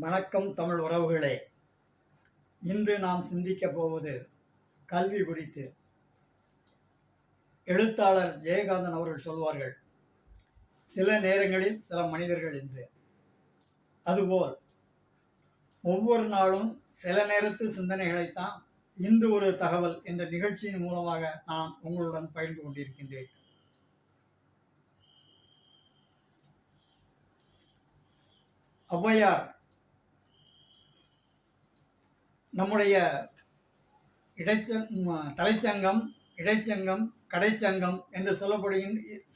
வணக்கம் தமிழ் உறவுகளே. இன்று நாம் சிந்திக்கப் போவது கல்வி குறித்து. எழுத்தாளர் ஜெயகாந்தன் அவர்கள் சொல்வார்கள், சில நேரங்களில் சில மனிதர்கள் என்று. அதுபோல் ஒவ்வொரு நாளும் சில நேரத்து சிந்தனைகளைத்தான் இன்று ஒரு தகவல் என்ற நிகழ்ச்சியின் மூலமாக நான் உங்களுடன் பகிர்ந்து கொண்டிருக்கின்றேன். ஔவையார் நம்முடைய தலைச்சங்கம், இடைச்சங்கம், கடைச்சங்கம் என்று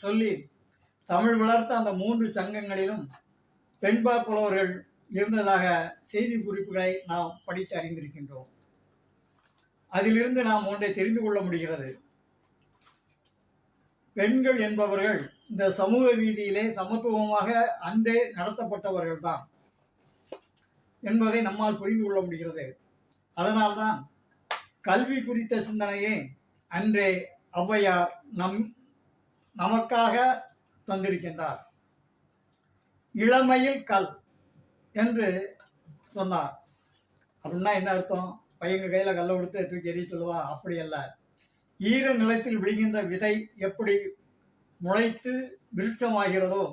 சொல்லி தமிழ் வளர்த்த அந்த 3 சங்கங்களிலும் பெண்பாற் புலவர்கள் இருந்ததாக செய்தி குறிப்புகளை நாம் படித்து அறிந்திருக்கின்றோம். அதிலிருந்து நாம் ஒன்றை தெரிந்து கொள்ள முடிகிறது. பெண்கள் என்பவர்கள் இந்த சமூக வீதியிலே சமத்துவமாக அன்றே நடத்தப்பட்டவர்கள்தான் என்பதை நம்மால் புரிந்து கொள்ள முடிகிறது. அதனால்தான் கல்வி குறித்த சிந்தனையை அன்றே ஔவையார் நமக்காக தந்திருக்கின்றார். இளமையில் கல் என்று சொன்னார். அப்படின்னா என்ன அர்த்தம்? பையங்க கையில் கல்லை கொடுத்து தூக்கி எறிய சொல்லுவா? அப்படி அல்ல. ஈர நிலத்தில் விழுகின்ற விதை எப்படி முளைத்து விருட்சமாகிறதோ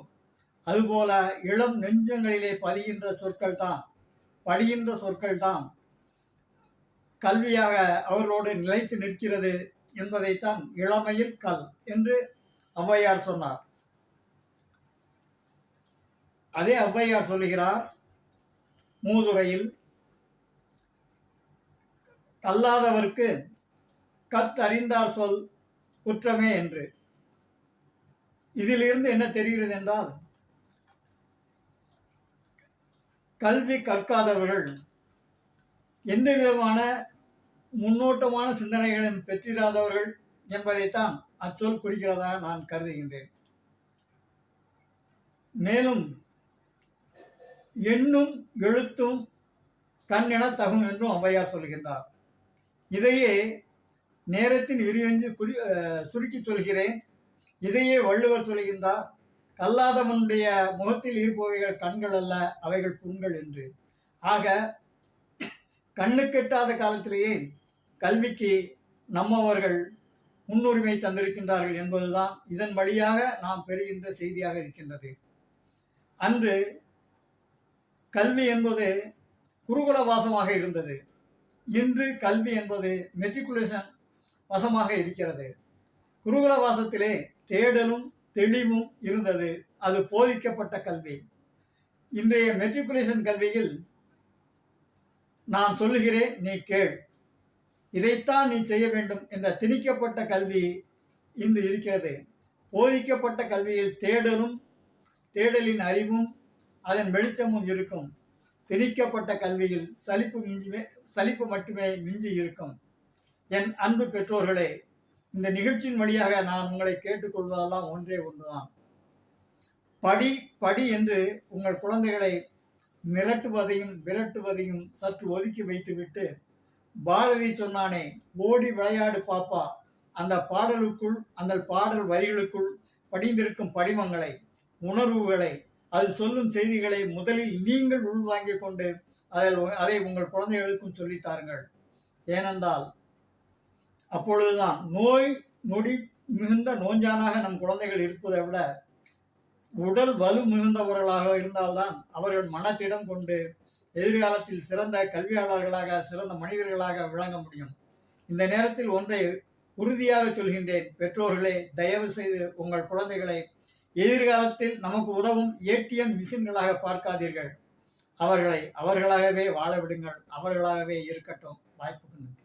அதுபோல இளம் நெஞ்சங்களிலே படிகின்ற சொற்கள் தான் கல்வியாக அவர்களோடு நிலைத்து நிற்கிறது என்பதைத்தான் இளமையில் கல் என்று ஔவையார் சொன்னார். அதே ஔவையார் சொல்லுகிறார் மூதுரையில், கல்லாதவர்க்கு கற்றறிந்தார் சொல் குற்றமே என்று. இதிலிருந்து என்ன தெரிகிறது என்றால், கல்வி கற்காதவர்கள் எந்த விதமான முன்னோட்டமான சிந்தனைகளையும் பெற்றிராதவர்கள் என்பதைத்தான் அச்சொல் குறிக்கிறதாக நான் கருதுகின்றேன். மேலும் எண்ணும் எழுத்தும் கண் என தகும் என்றும் ஔவையார் சொல்கின்றார். இதையே நேரத்தின் விரிவென்று சுருக்கி சொல்கிறேன். இதையே வள்ளுவர் சொல்கின்றார், கல்லாதவனுடைய முகத்தில் இருப்பவைகள் கண்கள் அல்ல, அவைகள் புண்கள் என்று. ஆக கண்ணுக்கெட்டாத காலத்திலேயே கல்விக்கு நம்மவர்கள் முன்னுரிமை தந்திருக்கின்றார்கள் என்பதுதான் இதன் வழியாக நாம் பெறுகின்ற செய்தியாக இருக்கின்றது. அன்று கல்வி என்பது குருகுல வாசமாக இருந்தது. இன்று கல்வி என்பது மெட்ரிகுலேஷன் வசமாக இருக்கிறது. குருகுல வாசத்திலே தேடலும் தெளிவும் இருந்தது. அது போதிக்கப்பட்ட கல்வி. இன்றைய மெட்ரிகுலேஷன் கல்வியில் நான் சொல்லுகிறேன், நீ கேள், இதைத்தான் நீ செய்ய வேண்டும் என்ற திணிக்கப்பட்ட கல்வி இன்று இருக்கிறது. போதிக்கப்பட்ட கல்வியில் தேடலின் அறிவும் அதன் வெளிச்சமும் இருக்கும். திணிக்கப்பட்ட கல்வியில் சலிப்பு மட்டுமே மிஞ்சி இருக்கும். என் அன்பு பெற்றோர்களே, இந்த நிகழ்ச்சியின் வழியாக நான் உங்களை கேட்டுக்கொள்வதெல்லாம் ஒன்றே ஒன்றுதான். படி என்று உங்கள் குழந்தைகளை விரட்டுவதையும் சற்று ஒதுக்கி வைத்துவிட்டு, பாரதி சொன்னானே, ஓடி விளையாடு பாப்பா, அந்த பாடல் வரிகளுக்குள் படிந்திருக்கும் படிமங்களை, உணர்வுகளை, அது சொல்லும் செய்திகளை முதலில் நீங்கள் உள்வாங்கிக் கொண்டு அதை உங்கள் குழந்தைகளுக்கும் சொல்லித்தாருங்கள். ஏனென்றால் அப்பொழுதுதான் நோய் நொடி மிகுந்த நோஞ்சானாக நம் குழந்தைகள் இருப்பதை விட உடல் வலு மிகுந்தவர்களாக இருந்தால்தான் அவர்கள் மனத்திடம் கொண்டு எதிர்காலத்தில் சிறந்த கல்வியாளர்களாக, சிறந்த மனிதர்களாக விளங்க முடியும். இந்த நேரத்தில் ஒன்றை உறுதியாக சொல்கின்றேன், பெற்றோர்களே, தயவு செய்து உங்கள் குழந்தைகளை எதிர்காலத்தில் நமக்கு உதவும் ATM மிஷின்களாக பார்க்காதீர்கள். அவர்களாகவே வாழ விடுங்கள். அவர்களாகவே இருக்கட்டும். வாய்ப்புக்கு நன்றி.